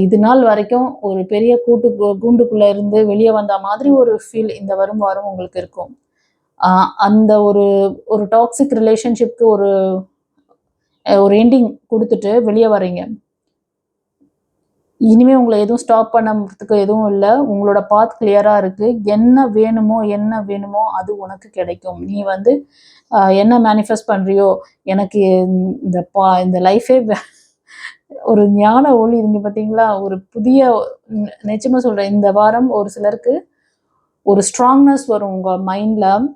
இது நாள் வரைக்கும் ஒரு பெரிய கூண்டுக்குள்ளே இருந்து வெளியே வந்த மாதிரி ஒரு ஃபீல் இந்த வரும் வாரம் உங்களுக்கு இருக்கும். அந்த ஒரு டாக்ஸிக் ரிலேஷன்ஷிப்க்கு ஒரு எண்டிங் கொடுத்துட்டு வெளியே வரீங்க. இனிமேல் உங்களை எதுவும் ஸ்டாப் பண்ணுறதுக்கு எதுவும் இல்லை. உங்களோட பாத் கிளியராக இருக்குது. என்ன வேணுமோ அது உனக்கு கிடைக்கும். நீ வந்து என்ன மேனிஃபெஸ்ட் பண்ணுறியோ, எனக்கு இந்த லைஃபே ஒரு ஞான ஒளி இருந்து பார்த்தீங்களா, ஒரு புதிய, நிச்சயமாக சொல்கிறேன், இந்த வாரம் ஒரு சிலருக்கு ஒரு ஸ்ட்ராங்னஸ் வரும் உங்கள் மைண்டில்.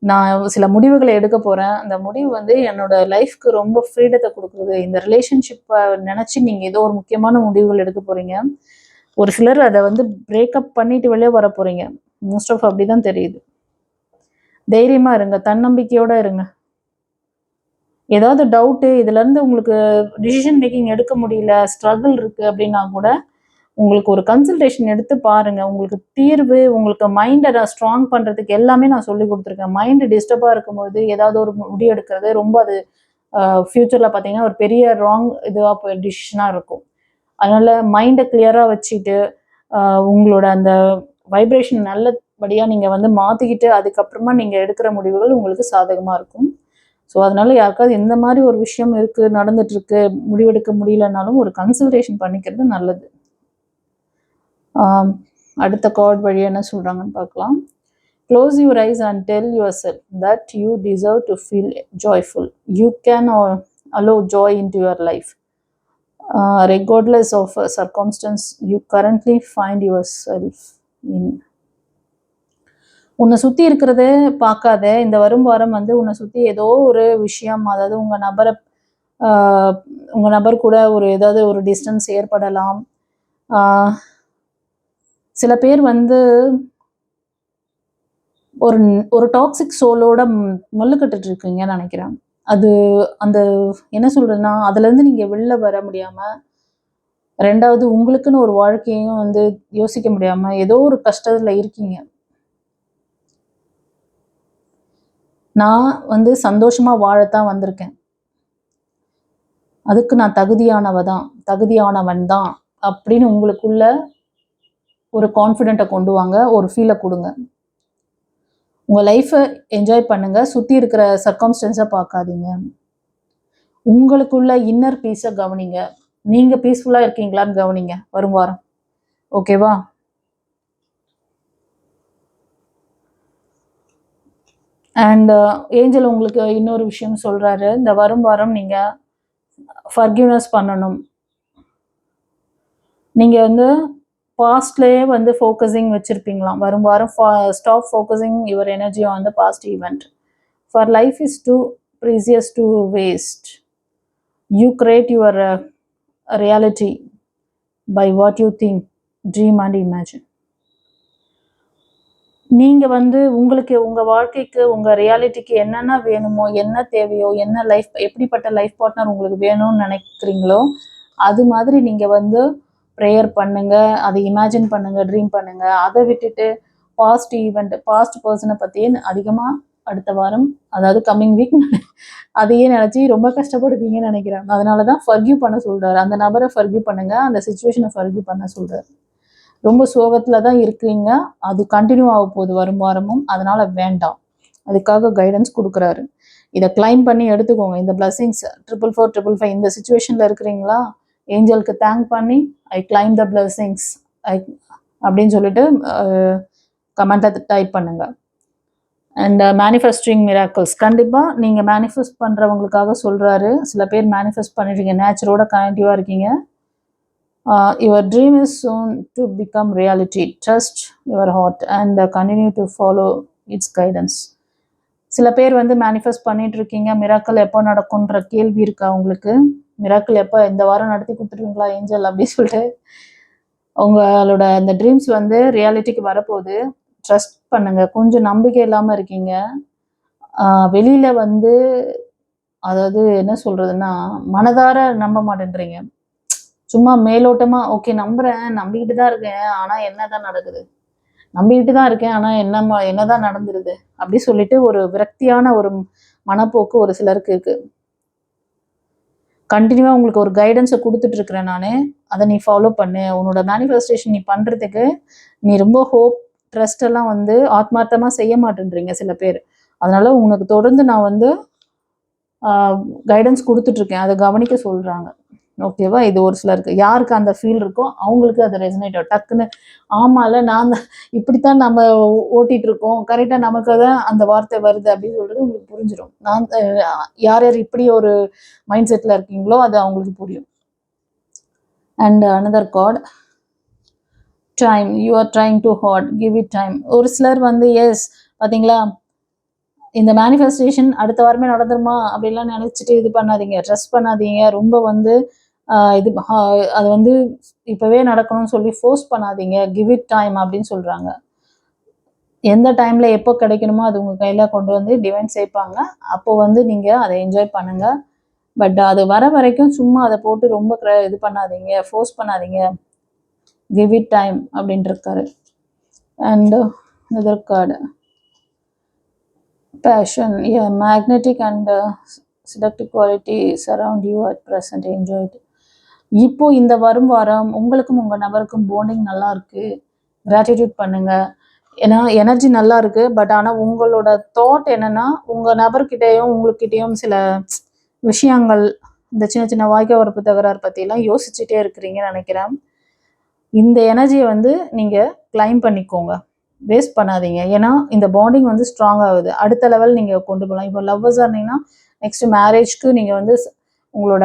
நான் சில முடிவுகளை எடுக்க போகிறேன், அந்த முடிவு வந்து என்னோட லைஃப்க்கு ரொம்ப ஃப்ரீடத்தை கொடுக்குது. இந்த ரிலேஷன்ஷிப்பை நினச்சி நீங்கள் ஏதோ ஒரு முக்கியமான முடிவுகள் எடுக்க போகிறீங்க. ஒரு சிலர் அதை வந்து பிரேக்கப் பண்ணிட்டு வெளியே வர போகிறீங்க. மோஸ்ட் ஆஃப் அப்படி தான் தெரியுது. தைரியமாக இருங்க, தன்னம்பிக்கையோடு இருங்க. ஏதாவது டவுட்டு, இதுலேருந்து உங்களுக்கு டிசிஷன் மேக்கிங் எடுக்க முடியல, ஸ்ட்ரகிள் இருக்குது அப்படின்னா கூட உங்களுக்கு ஒரு கன்சல்டேஷன் எடுத்து பாருங்கள். உங்களுக்கு தீர்வு, உங்களுக்கு மைண்டை நான் ஸ்ட்ராங் பண்ணுறதுக்கு எல்லாமே நான் சொல்லி கொடுத்துருக்கேன். மைண்டு டிஸ்டர்பாக இருக்கும்போது ஏதாவது ஒரு முடிவு எடுக்கிறது ரொம்ப அது ஃப்யூச்சரில் பார்த்தீங்கன்னா ஒரு பெரிய ராங் இதுவாக டிசிஷனாக இருக்கும். அதனால் மைண்டை கிளியராக வச்சுட்டு உங்களோட அந்த வைப்ரேஷன் நல்லபடியாக நீங்கள் வந்து மாற்றிக்கிட்டு அதுக்கப்புறமா நீங்கள் எடுக்கிற முடிவுகள் உங்களுக்கு சாதகமாக இருக்கும். ஸோ அதனால் யாருக்காவது எந்த மாதிரி ஒரு விஷயம் இருக்குது, நடந்துகிட்ருக்கு, முடிவெடுக்க முடியலனாலும் ஒரு கன்சல்டேஷன் பண்ணிக்கிறது நல்லது. அடுத்த கார்டு வழியாக என்ன சொல்கிறாங்கன்னு பார்க்கலாம். Close your eyes and tell your self that you deserve to feel joyful. You can allow joy into your life. Regardless of circumstance you currently find yourself in. உன்னை சுற்றி இருக்கிறத பார்க்காத. இந்த வரும் வாரம் வந்து உன்னை சுற்றி ஏதோ ஒரு விஷயம், அதாவது உங்கள் நபர் கூட ஏதாவது ஒரு டிஸ்டன்ஸ் ஏற்படலாம். சில பேர் வந்து ஒரு டாக்ஸிக் சோலோட முள்ளுக்கட்டுட்டு இருக்கீங்கன்னு நினைக்கிறேன். அது அந்த என்ன சொல்றதுன்னா, அதுலேருந்து நீங்கள் வெளில வர முடியாமல், ரெண்டாவது உங்களுக்குன்னு ஒரு வாழ்க்கையையும் வந்து யோசிக்க முடியாமல் ஏதோ ஒரு கஷ்டத்தில் இருக்கீங்க. நான் வந்து சந்தோஷமாக வாழத்தான் வந்திருக்கேன், அதுக்கு நான் தகுதியானவன் தான் அப்படின்னு உங்களுக்குள்ள ஒரு கான்ஃபிடென்ட்டை கொண்டு வாங்க, ஒரு ஃபீலை கொடுங்க. உங்கள் லைஃப்பை என்ஜாய் பண்ணுங்கள், சுற்றி இருக்கிற சர்க்கம்ஸ்டன்ஸை பார்க்காதீங்க. உங்களுக்குள்ள இன்னர் பீஸை கவனிங்க. நீங்கள் பீஸ்ஃபுல்லாக இருக்கீங்களான்னு கவனிங்க வரும் வாரம். ஓகேவா? அண்ட் ஏஞ்சல் உங்களுக்கு இன்னொரு விஷயம் சொல்கிறாரு, இந்த வரும் வாரம் நீங்கள் ஃபர்கிவ்னஸ் பண்ணணும். நீங்கள் வந்து பாஸ்ட்லேயே வந்து ஃபோக்கஸிங் வச்சுருப்பீங்களாம். வரும் வாரம் stop focusing your energy on the past event. For life is too precious to waste. You create your reality by what you think, dream and imagine. நீங்கள் வந்து உங்களுக்கு உங்கள் வாழ்க்கைக்கு உங்கள் ரியாலிட்டிக்கு என்னென்ன வேணுமோ, என்ன தேவையோ, என்ன லைஃப் எப்படிப்பட்ட லைஃப் பார்ட்னர் உங்களுக்கு வேணும்னு நினைக்கிறீங்களோ அது மாதிரி நீங்கள் வந்து ப்ரேயர் பண்ணுங்கள், அதை இமேஜின் பண்ணுங்கள், ட்ரீம் பண்ணுங்கள். அதை விட்டுட்டு பாஸ்ட் ஈவெண்ட், பாஸ்ட் பர்சனை பற்றியே அதிகமாக அடுத்த வாரம், அதாவது கம்மிங் வீக் அதையே நினச்சி ரொம்ப கஷ்டப்படுவீங்கன்னு நினைக்கிறேன். அதனால தான் ஃபர்கிவ் பண்ண சொல்கிறாரு. அந்த நபரை ஃபர்கிவ் பண்ணுங்கள், அந்த சுச்சுவேஷனை ஃபர்கிவ் பண்ண சொல்கிறாரு. ரொம்ப சோகத்தில் தான் இருக்கிறீங்க, அது கண்டினியூ ஆக போகுது வரும் வாரமும், அதனால் வேண்டாம். அதுக்காக கைடன்ஸ் கொடுக்குறாரு. இதை கிளைம் பண்ணி எடுத்துக்கோங்க. இந்த பிளஸிங்ஸ் 44455 இந்த சுச்சுவேஷனில் இருக்கிறீங்களா, ஏஞ்சலுக்கு தேங்க் பண்ணி ஐ கிளைம் த பிளஸிங்ஸ் அப்படின்னு சொல்லிட்டு கமெண்ட்டை டைப் பண்ணுங்க. அண்ட் மேனிஃபெஸ்டிங் மிராக்கிள்ஸ் கண்டிப்பாக நீங்கள் மேனிஃபெஸ்ட் பண்ணுறவங்களுக்காக சொல்கிறாரு. சில பேர் மேனிஃபெஸ்ட் பண்ணிடுறீங்க, நேச்சரோட கனெக்டிவாக இருக்கீங்க. Your dream is soon to become reality. Trust your heart and continue to follow its guidance. சில பேர் வந்து மேனிஃபெஸ்ட் பண்ணிட்டு இருக்கீங்க, மிராக்கிள் எப்போ நடக்கும்ன்ற கேள்வி இருக்கா உங்களுக்கு? மிராக்கிள் எப்போ, இந்த வாரம் நடத்தி கொடுத்துருவீங்களா ஏஞ்சல் அப்படின்னு சொல்லிட்டு உங்களோட அந்த ட்ரீம்ஸ் வந்து ரியாலிட்டிக்கு வரப்போகுது. ட்ரஸ்ட் பண்ணுங்க. கொஞ்சம் நம்பிக்கை இல்லாமல் இருக்கீங்க. வெளியில் வந்து அதாவது என்ன சொல்கிறதுன்னா, மனதார நம்ப மாட்டேன்றீங்க. சும்மா மேலோட்டமாக ஓகே நம்புகிறேன், நம்பிக்கிட்டு தான் இருக்கேன், ஆனால் என்ன தான் நடக்குது, நம்பிக்கிட்டு தான் இருக்கேன் ஆனால் என்ன தான் நடந்துருது அப்படி சொல்லிட்டு ஒரு விரக்தியான ஒரு மனப்போக்கு ஒரு சிலருக்கு இருக்குது. கண்டினியூவாக உங்களுக்கு ஒரு கைடன்ஸை கொடுத்துட்ருக்குறேன் நான், அதை நீ ஃபாலோ பண்ணு. உன்னோட மேனிஃபெஸ்டேஷன் நீ பண்ணுறதுக்கு நீ ரொம்ப ஹோப் ட்ரஸ்ட் எல்லாம் வந்து ஆத்மார்த்தமாக செய்ய மாட்டேன்றீங்க சில பேர். அதனால் உனக்கு தொடர்ந்து நான் வந்து கைடன்ஸ் கொடுத்துட்ருக்கேன், அதை கவனிக்க சொல்கிறாங்க. ஓகேவா? இது ஒரு சிலருக்கு யாருக்கு அந்த ஃபீல் இருக்கோ அவங்களுக்கு அது ரெசனேட் ஆகும். டக்குன்னு ஆமாம்ல, நான் இப்படித்தான் நம்ம ஓட்டிகிட்டு இருக்கோம், கரெக்டாக நமக்கு தான் அந்த வார்த்தை வருது அப்படின்னு சொல்கிறது உங்களுக்கு புரிஞ்சிடும். நான் யார் யார் இப்படி ஒரு மைண்ட் செட்டில் இருக்கீங்களோ அது அவங்களுக்கு புரியும். And another card, time. You are trying too hard, give it time. ஒரு சிலர் வந்து எஸ் பார்த்தீங்களா, இந்த மேனிஃபெஸ்டேஷன் அடுத்த வாரமே நடந்துருமா அப்படின்லாம் நினச்சிட்டு இது பண்ணாதீங்க, ட்ரஸ்ட் பண்ணாதீங்க. ரொம்ப வந்து இது அது வந்து இப்போவே நடக்கணும்னு சொல்லி ஃபோர்ஸ் பண்ணாதீங்க. கிவ் இட் டைம் அப்படின்னு சொல்கிறாங்க. எந்த டைமில் எப்போ கிடைக்கணுமோ அது உங்கள் கையில் கொண்டு வந்து டிவைன் சேர்ப்பாங்க. அப்போது வந்து நீங்கள் அதை என்ஜாய் பண்ணுங்கள். பட் அது வர வரைக்கும் சும்மா அதை போட்டு ரொம்ப இது பண்ணாதீங்க, ஃபோர்ஸ் பண்ணாதீங்க. கிவ் இட் டைம் அப்படின்ட்டு இருக்காரு. And other card, passion, yeah, magnetic and seductive qualities around you at present, enjoy it. இப்போ இந்த வரும் வாரம் உங்களுக்கும் உங்கள் நபருக்கும் பாண்டிங் நல்லா இருக்குது, கிராட்டிடியூட் பண்ணுங்கள். ஏன்னா எனர்ஜி நல்லா இருக்குது. பட் ஆனால் உங்களோட தாட் என்னென்னா, உங்கள் நபர்கிட்டையும் உங்கள்கிட்டையும் சில விஷயங்கள், இந்த சின்ன சின்ன வாய்க்கால் வரப்பு தகராறு பற்றிலாம் யோசிச்சுட்டே இருக்கிறீங்கன்னு நினைக்கிறேன். இந்த எனர்ஜியை வந்து நீங்கள் கிளைம் பண்ணிக்கோங்க, வேஸ்ட் பண்ணாதீங்க. ஏன்னா இந்த பாண்டிங் வந்து ஸ்ட்ராங் ஆகுது, அடுத்த லெவல் நீங்கள் கொண்டு போகலாம். இப்போ லவ்வர்ஸாக இருந்தீங்கன்னா நெக்ஸ்ட்டு மேரேஜ்க்கு நீங்கள் வந்து உங்களோட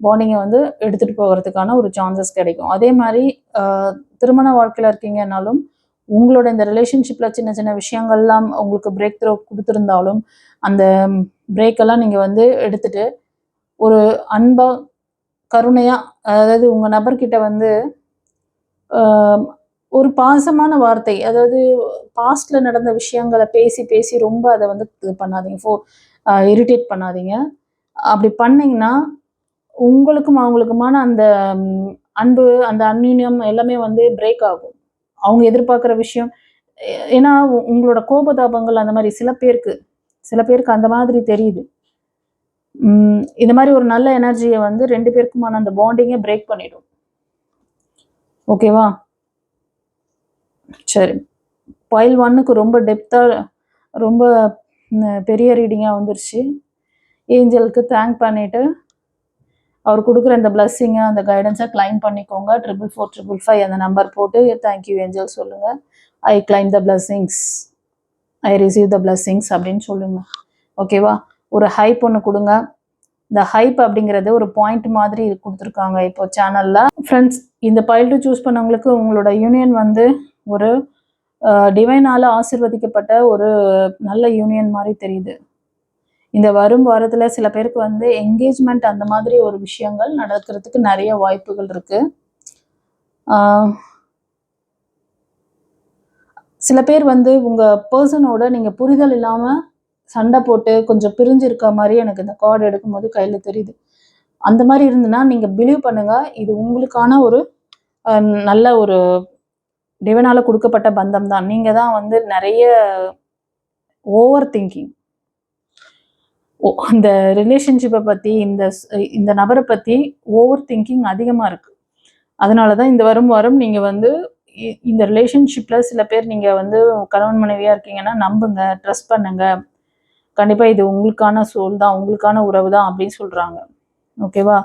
பாண்டிங்கை வந்து எடுத்துகிட்டு போகிறதுக்கான ஒரு சான்சஸ் கிடைக்கும். அதே மாதிரி திருமண வாழ்க்கையில் இருக்கீங்கன்னாலும் உங்களோட இந்த ரிலேஷன்ஷிப்பில் சின்ன சின்ன விஷயங்கள்லாம் உங்களுக்கு பிரேக் த்ரூ கொடுத்துருந்தாலும் அந்த பிரேக்கெல்லாம் நீங்கள் வந்து எடுத்துகிட்டு ஒரு அன்பாக கருணையாக, அதாவது உங்கள் நபர்கிட்ட வந்து ஒரு பாசமான வார்த்தை, அதாவது பாஸ்டில் நடந்த விஷயங்களை பேசி பேசி ரொம்ப அதை வந்து இது பண்ணாதீங்க. இரிட்டேட் பண்ணாதீங்க. அப்படி பண்ணிங்கன்னா உங்களுக்கும் அவங்களுக்குமான அந்த அன்பு, அந்த அந்யோன்யம் எல்லாமே வந்து பிரேக் ஆகும். அவங்க எதிர்பார்க்குற விஷயம் ஏன்னா உங்களோட கோபதாபங்கள் அந்த மாதிரி சில பேருக்கு அந்த மாதிரி தெரியுது. இந்த மாதிரி ஒரு நல்ல எனர்ஜியை வந்து 2 பேருக்குமான அந்த பாண்டிங்கை பிரேக் பண்ணிடும். ஓகேவா? சரி. பைல் 1க்கு ரொம்ப டெப்த்தாக ரொம்ப பெரிய ரீடிங்காக வந்துருச்சு. ஏஞ்சலுக்கு தேங்க் பண்ணிவிட்டு அவர் கொடுக்குற இந்த பிளஸ்ஸிங்கை அந்த கைடன்ஸை கிளைம் பண்ணிக்கோங்க. 44455 அந்த நம்பர் போட்டு தேங்க்யூ ஏஞ்சல் சொல்லுங்கள். I claim the blessings, I receive the blessings அப்படின்னு சொல்லுங்க. ஓகேவா? ஒரு ஹைப் ஒன்று கொடுங்க. இந்த ஹைப் அப்படிங்கிறது ஒரு பாயிண்ட் மாதிரி கொடுத்துருக்காங்க இப்போ சேனலில். ஃப்ரெண்ட்ஸ், இந்த பைல் 2 சூஸ் பண்ணவங்களுக்கு உங்களோட யூனியன் வந்து ஒரு டிவைனால் ஆசீர்வதிக்கப்பட்ட ஒரு நல்ல யூனியன் மாதிரி தெரியுது. இந்த வரும் வாரத்தில் சில பேருக்கு வந்து என்கேஜ்மெண்ட் அந்த மாதிரி ஒரு விஷயங்கள் நடக்கிறதுக்கு நிறைய வாய்ப்புகள் இருக்கு. சில பேர் வந்து உங்கள் பர்சனோட நீங்கள் புரிதல் இல்லாமல் சண்டை போட்டு கொஞ்சம் பிரிஞ்சு இருக்க மாதிரி எனக்கு இந்த கார்டு எடுக்கும்போது கையில் தெரியுது. அந்த மாதிரி இருந்துன்னா நீங்கள் பிலீவ் பண்ணுங்கள், இது உங்களுக்கான ஒரு நல்ல ஒரு டிவைனால் கொடுக்கப்பட்ட பந்தம் தான். நீங்கள் தான் வந்து நிறைய ஓவர் திங்கிங் இந்த ரிலேஷன்ஷிப்பை பற்றி இந்த நபரை பற்றி ஓவர் திங்கிங் அதிகமாக இருக்குது. அதனால தான் இந்த வரும் வாரம் நீங்கள் வந்து இந்த ரிலேஷன்ஷிப்பில் சில பேர் நீங்கள் வந்து கணவன் மனைவியாக இருக்கீங்கன்னா நம்புங்க, ட்ரஸ்ட் பண்ணுங்க. கண்டிப்பாக இது உங்களுக்கான சோல் தான், உங்களுக்கான உறவு தான் அப்படின்னு சொல்கிறாங்க. ஓகேவா?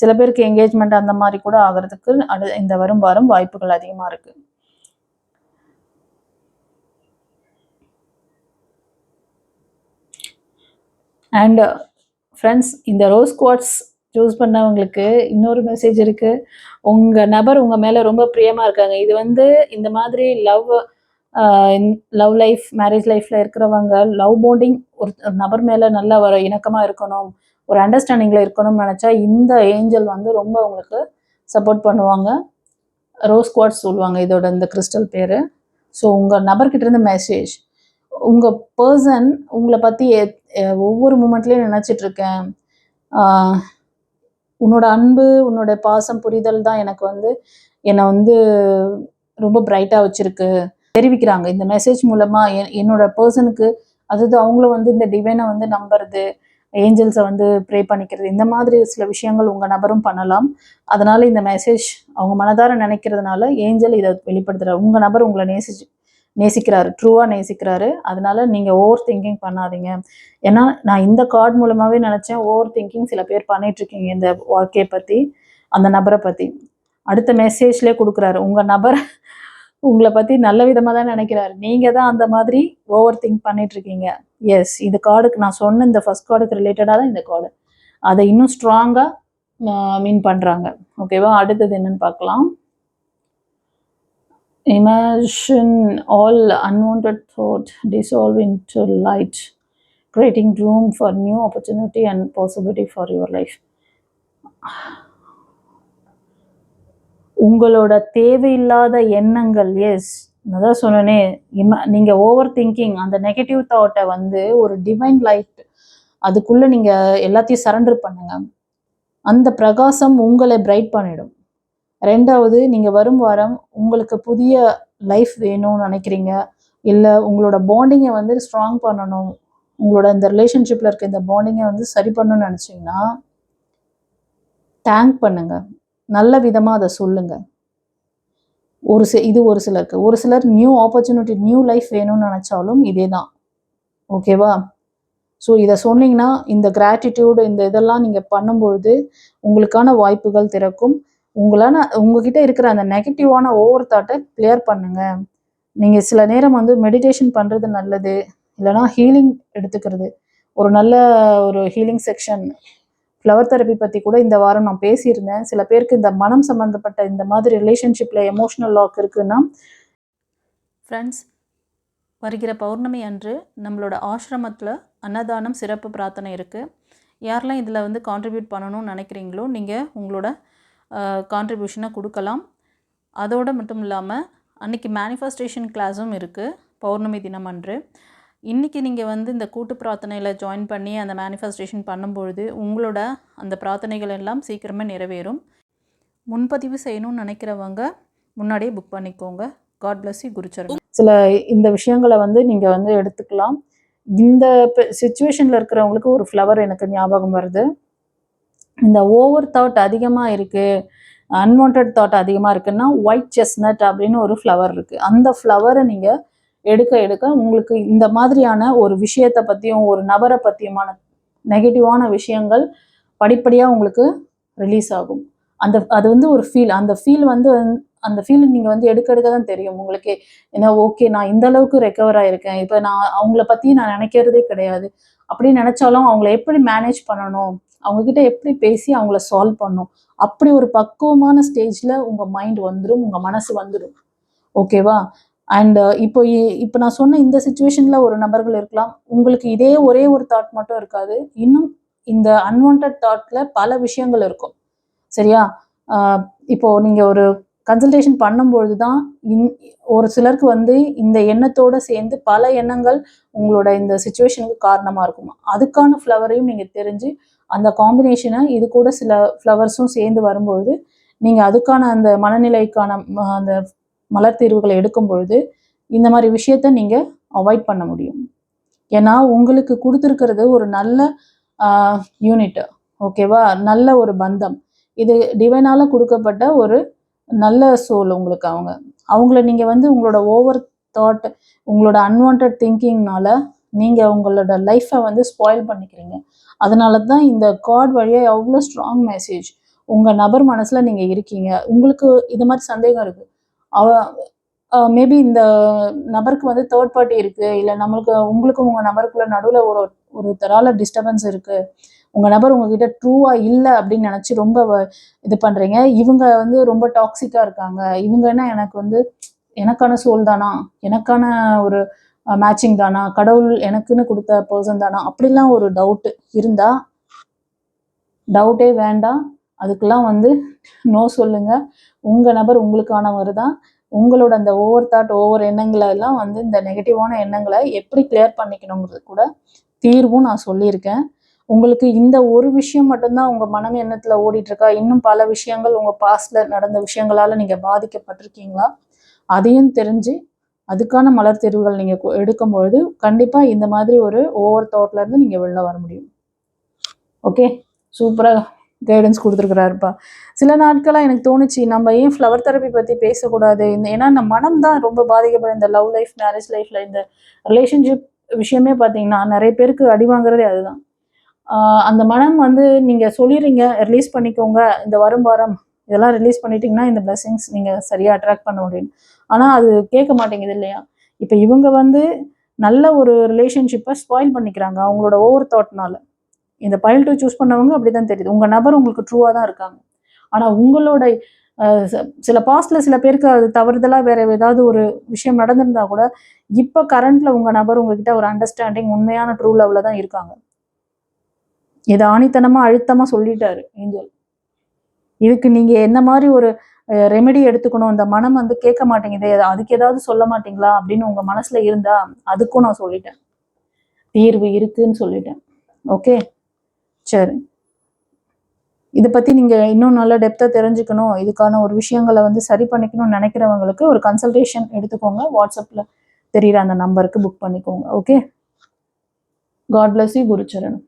சில பேருக்கு என்கேஜ்மெண்ட் அந்த மாதிரி கூட ஆகிறதுக்கு இந்த வரும் வாரம் வாய்ப்புகள் அதிகமாக இருக்குது. அண்ட் ஃப்ரெண்ட்ஸ், இந்த ரோஸ் குவார்ட்ஸ் சூஸ் பண்ணவங்களுக்கு இன்னொரு மெசேஜ் இருக்குது. உங்கள் நபர் உங்கள் மேலே ரொம்ப பிரியமாக இருக்காங்க. இது வந்து இந்த மாதிரி லவ் லைஃப், மேரேஜ் லைஃப்பில் இருக்கிறவங்க லவ் பாண்டிங் ஒரு நபர் மேலே நல்லா வர இணக்கமாக இருக்கணும், ஒரு அண்டர்ஸ்டாண்டிங்கில் இருக்கணும்னு நினச்சா இந்த ஏஞ்சல் வந்து ரொம்ப உங்களுக்கு சப்போர்ட் பண்ணுவாங்க. ரோஸ் குவார்ட்ஸ் சொல்லுவாங்க இதோட இந்த கிறிஸ்டல் பேர். ஸோ உங்கள் நபர்கிட்ட இருந்து மெசேஜ், உங்கள் பர்சன் உங்களை பற்றி ஒவ்வொரு மூமெண்ட்லேயும் நினச்சிட்ருக்கேன், உன்னோட அன்பு, உன்னோட பாசம், புரிதல் தான் எனக்கு வந்து என்னை வந்து ரொம்ப பிரைட்டாக வச்சுருக்கு தெரிவிக்கிறாங்க. இந்த மெசேஜ் மூலமாக என்னோட பர்சனுக்கு, அதாவது அவங்களும் வந்து இந்த டிவைனை வந்து நம்புறது, ஏஞ்சல்ஸை வந்து ப்ரே பண்ணிக்கிறது, இந்த மாதிரி சில விஷயங்கள் உங்கள் நபரும் பண்ணலாம். அதனால் இந்த மெசேஜ் அவங்க மனதார நினைக்கிறதுனால ஏஞ்சல் இதை வெளிப்படுத்துகிறார். உங்கள் நபர் உங்களை நேசிக்கிறாரு, ட்ரூவாக நேசிக்கிறாரு. அதனால நீங்கள் ஓவர் திங்கிங் பண்ணாதீங்க. ஏன்னா நான் இந்த கார்டு மூலமாகவே நினச்சேன், ஓவர் திங்கிங் சில பேர் பண்ணிகிட்ருக்கீங்க இந்த வாழ்க்கையை பற்றி, அந்த நபரை பற்றி. அடுத்த மெசேஜ்லேயே கொடுக்குறாரு, உங்கள் நபர் உங்களை பற்றி நல்ல விதமாக தான் நினைக்கிறாரு, நீங்கள் தான் அந்த மாதிரி ஓவர் திங்க் பண்ணிகிட்ருக்கீங்க. எஸ், இந்த கார்டுக்கு நான் சொன்ன இந்த ஃபர்ஸ்ட் கார்டுக்கு ரிலேட்டடாக தான் இந்த கார்டு, அதை இன்னும் ஸ்ட்ராங்காக மீன் பண்ணுறாங்க. ஓகேவா? அடுத்தது என்னன்னு பார்க்கலாம். Imagine all unwanted thought dissolve into light, creating room for new opportunity and possibility for your life. உங்களோட தேவையில்லாத எண்ணங்கள், எஸ் நான் தான் சொன்னேனே, நீங்கள் ஓவர் திங்கிங், அந்த நெகட்டிவ் தாட்டை வந்து ஒரு டிவைன் லைட் அதுக்குள்ளே நீங்கள் எல்லாத்தையும் சரண்டர் பண்ணுங்க. அந்த பிரகாசம் உங்களை பிரைட் பண்ணிடும். 2வது, நீங்கள் வரும் வாரம் உங்களுக்கு புதிய லைஃப் வேணும்னு நினைக்கிறீங்க, இல்லை உங்களோட பாண்டிங்கை வந்து ஸ்ட்ராங் பண்ணணும், உங்களோட இந்த ரிலேஷன்ஷிப்பில் இருக்க இந்த பாண்டிங்கை வந்து சரி பண்ணணும்னு நினச்சிங்கன்னா தேங்க் பண்ணுங்க, நல்ல விதமாக அதை சொல்லுங்கள். இது ஒரு சிலருக்கு, ஒரு சிலர் நியூ ஆப்பர்ச்சுனிட்டி, நியூ லைஃப் வேணும்னு நினச்சாலும் இதே தான். ஓகேவா? ஸோ இதை சொன்னீங்கன்னா இந்த கிராட்டிடியூடு இந்த இதெல்லாம் நீங்கள் பண்ணும்பொழுது உங்களுக்கான வாய்ப்புகள் திறக்கும். உங்ககிட்ட இருக்கிற அந்த நெகட்டிவான ஓவர் தாட்டை கிளியர் பண்ணுங்க. நீங்கள் சில நேரம் வந்து மெடிடேஷன் பண்ணுறது நல்லது, இல்லைனா ஹீலிங் எடுத்துக்கிறது. ஒரு நல்ல ஒரு ஹீலிங் செக்ஷன், ஃப்ளவர் தெரப்பி பற்றி கூட இந்த வாரம் நான் பேசியிருந்தேன். சில பேருக்கு இந்த மனம் சம்மந்தப்பட்ட இந்த மாதிரி ரிலேஷன்ஷிப்பில் எமோஷ்னல் லாக் இருக்குன்னா, ஃப்ரெண்ட்ஸ், வருகிற பௌர்ணமி அன்று நம்மளோட ஆசிரமத்தில் அன்னதானம் சிறப்பு பிரார்த்தனை இருக்குது. யாரெல்லாம் இதில் வந்து கான்ட்ரிபியூட் பண்ணணும்னு நினைக்கிறீங்களோ நீங்கள் உங்களோட கான்ட்ரிபியூஷனை கொடுக்கலாம். அதோடு மட்டும் இல்லாமல் அன்றைக்கி மேனிஃபெஸ்டேஷன் கிளாஸும் இருக்குது பௌர்ணமி தினம் அன்று. இன்றைக்கி நீங்கள் வந்து இந்த கூட்டு பிரார்த்தனையில் ஜாயின் பண்ணி அந்த மேனிஃபெஸ்டேஷன் பண்ணும்பொழுது உங்களோட அந்த பிரார்த்தனைகள் எல்லாம் சீக்கிரமே நிறைவேறும். முன்பதிவு செய்யணும்னு நினைக்கிறவங்க முன்னாடியே புக் பண்ணிக்கோங்க. God bless you. குருச்சரணம். சில இந்த விஷயங்களை வந்து நீங்கள் வந்து எடுத்துக்கலாம். இந்த சிச்சுவேஷனில் இருக்கிறவங்களுக்கு ஒரு ஃப்ளவர் எனக்கு ஞாபகம் வருது. இந்த ஓவர் தாட் அதிகமாக இருக்குது, அன்வான்ட் தாட் அதிகமாக இருக்குன்னா ஒயிட் செஸ்னட் அப்படின்னு ஒரு ஃப்ளவர் இருக்குது. அந்த ஃப்ளவரை நீங்கள் எடுக்க உங்களுக்கு இந்த மாதிரியான ஒரு விஷயத்தை பற்றியும் ஒரு நபரை பற்றியுமான நெகட்டிவான விஷயங்கள் படிப்படியாக உங்களுக்கு ரிலீஸ் ஆகும். அது வந்து ஒரு ஃபீல். அந்த ஃபீல் நீங்கள் வந்து எடுக்க தான் தெரியும் உங்களுக்கு. ஏன்னா ஓகே, நான் இந்த அளவுக்கு ரெக்கவர் ஆகிருக்கேன், இப்போ நான் அவங்கள பற்றி நான் நினைக்கிறதே கிடையாது அப்படின்னு நினச்சாலும் அவங்கள எப்படி மேனேஜ் பண்ணணும், அவங்கக்கிட்ட எப்படி பேசி அவங்கள சால்வ் பண்ணணும், அப்படி ஒரு பக்குவமான ஸ்டேஜில் உங்கள் மைண்ட் வந்துடும், உங்கள் மனசு வந்துடும். ஓகேவா? அண்ட் இப்போ நான் சொன்ன இந்த சிச்சுவேஷனில் ஒரு நபர்கள் இருக்கலாம். உங்களுக்கு இதே ஒரே ஒரு தாட் மட்டும் இருக்காது. இன்னும் இந்த அன்வான்ட் தாட்டில் பல விஷயங்கள் இருக்கும். சரியா? இப்போது நீங்கள் ஒரு கன்சல்டேஷன் பண்ணும்பொழுது தான் ஒரு சிலருக்கு வந்து இந்த எண்ணத்தோடு சேர்ந்து பல எண்ணங்கள் உங்களோட இந்த சிச்சுவேஷனுக்கு காரணமாக இருக்கும். அதுக்கான ஃப்ளவரையும் நீங்கள் தெரிஞ்சு அந்த காம்பினேஷனை இது கூட சில ஃப்ளவர்ஸும் சேர்ந்து வரும்பொழுது நீங்கள் அதுக்கான அந்த மனநிலைக்கான அந்த மலர் தீர்வுகளை எடுக்கும் பொழுது இந்த மாதிரி விஷயத்த நீங்கள் அவாய்ட் பண்ண முடியும். ஏன்னா உங்களுக்கு கொடுத்துருக்கிறது ஒரு நல்ல யூனிட். ஓகேவா? நல்ல ஒரு பந்தம். இது டிவைனால் கொடுக்கப்பட்ட ஒரு நல்ல சோல் உங்களுக்கு. அவங்கள நீங்கள் வந்து உங்களோட ஓவர் தாட், உங்களோட அன்வான்ட் திங்கிங்னால நீங்கள் உங்களோட லைஃப்பை வந்து ஸ்பாயில் பண்ணிக்கிறீங்க. அதனால தான் இந்த கார்ட் வழியாக எவ்வளோ ஸ்ட்ராங் மெசேஜ் உங்கள் நபர் மனசில் நீங்கள் இருக்கீங்க. உங்களுக்கு இது மாதிரி சந்தேகம் இருக்குது, மேபி இந்த நபருக்கு வந்து தேர்ட் பார்ட்டி இருக்குது, இல்லை உங்களுக்கும் உங்கள் நபருக்குள்ள நடுவில் ஒருத்தரால் டிஸ்டர்பன்ஸ் இருக்குது, உங்கள் நபர் உங்ககிட்ட ட்ரூவாக இல்லை அப்படின்னு நினச்சி ரொம்ப இது பண்ணுறீங்க. இவங்க வந்து ரொம்ப டாக்ஸிக்காக இருக்காங்க, இவங்கன்னா எனக்கு வந்து எனக்கான சோல் தானா, எனக்கான ஒரு மேட்சிங் தானா, கடவுள் எனக்குன்னு கொடுத்த பர்சன் தானா, அப்படிலாம் ஒரு டவுட்டு இருந்தால் டவுட்டே வேண்டாம். அதுக்கெல்லாம் வந்து நோ சொல்லுங்கள். உங்கள் நபர் உங்களுக்கானவர் தான். உங்களோட அந்த ஓவர் தாட், ஓவர் எண்ணங்களை எல்லாம் வந்து இந்த நெகட்டிவான எண்ணங்களை எப்படி கிளியர் பண்ணிக்கணுங்கிறது கூட தீர்வும் நான் சொல்லியிருக்கேன். உங்களுக்கு இந்த ஒரு விஷயம் மட்டும்தான் உங்கள் மனம் எண்ணத்தில் ஓடிட்டுருக்கா? இன்னும் பல விஷயங்கள் உங்கள் பாஸ்டில் நடந்த விஷயங்களால் நீங்கள் பாதிக்கப்பட்டிருக்கீங்களா? அதையும் தெரிஞ்சு அதுக்கான மலர் தீர்வுகள் நீங்கள் எடுக்கும்பொழுது கண்டிப்பாக இந்த மாதிரி ஒரு ஓவர் தாட்லேருந்து நீங்கள் வெளில வர முடியும். ஓகே, சூப்பராக கைடன்ஸ் கொடுத்துருக்குறாருப்பா. சில நாட்களாக எனக்கு தோணுச்சு, நம்ம ஏன் ஃப்ளவர் தெரப்பி பற்றி பேசக்கூடாது. ஏன்னா இந்த மனம் தான் ரொம்ப பாதிக்கப்படும். இந்த லவ் லைஃப், மேரேஜ் லைஃப்பில், இந்த ரிலேஷன்ஷிப் விஷயமே பார்த்தீங்கன்னா நிறைய பேருக்கு அடி வாங்குறதே அதுதான். அந்த மனம் வந்து நீங்கள் சொல்லிடுறீங்க, ரிலீஸ் பண்ணிக்கோங்க, இந்த வாரம் இதெல்லாம் ரிலீஸ் பண்ணிட்டீங்கன்னா இந்த பிளெஸிங்ஸ் நீங்கள் சரியாக அட்ராக்ட் பண்ண முடியும். ஆனால் அது கேட்க மாட்டேங்குது இல்லையா? இப்போ இவங்க வந்து நல்ல ஒரு ரிலேஷன்ஷிப்பை ஸ்பாயில் பண்ணிக்கிறாங்க அவங்களோட ஓவர் தாட்னால. இந்த பைல் 2 சூஸ் பண்ணவங்க அப்படி தான் தெரியுது. உங்கள் நபர் உங்களுக்கு ட்ரூவாக தான் இருக்காங்க. ஆனால் உங்களோட சில பாஸ்டில் சில பேருக்கு அது தவறுதலாக வேறு ஏதாவது ஒரு விஷயம் நடந்திருந்தா கூட இப்போ கரண்ட்டில் உங்கள் நபர் உங்ககிட்ட ஒரு அண்டர்ஸ்டாண்டிங், உண்மையான ட்ரூ லெவலில் தான் இருக்காங்க. இதை ஆணித்தனமாக அழுத்தமாக சொல்லிட்டாரு ஏஞ்சல். இதுக்கு நீங்கள் என்ன மாதிரி ஒரு ரெமெடி எடுத்துக்கணும்? இந்த மனம் வந்து கேட்க மாட்டேங்குது, அதுக்கு ஏதாவது சொல்ல மாட்டீங்களா அப்படின்னு உங்கள் மனசில் இருந்தா அதுக்கும் நான் சொல்லிட்டேன், தீர்வு இருக்குன்னு சொல்லிட்டேன். ஓகே, சரி. இதை பற்றி நீங்கள் இன்னும் நல்ல டெப்த்தாக தெரிஞ்சுக்கணும், இதுக்கான ஒரு விஷயங்களை வந்து சரி பண்ணிக்கணும்னு நினைக்கிறவங்களுக்கு ஒரு கன்சல்டேஷன் எடுத்துக்கோங்க. வாட்ஸ்அப்பில் தெரிகிற அந்த நம்பருக்கு புக் பண்ணிக்கோங்க. Okay, God bless you. குருச்சரணம்.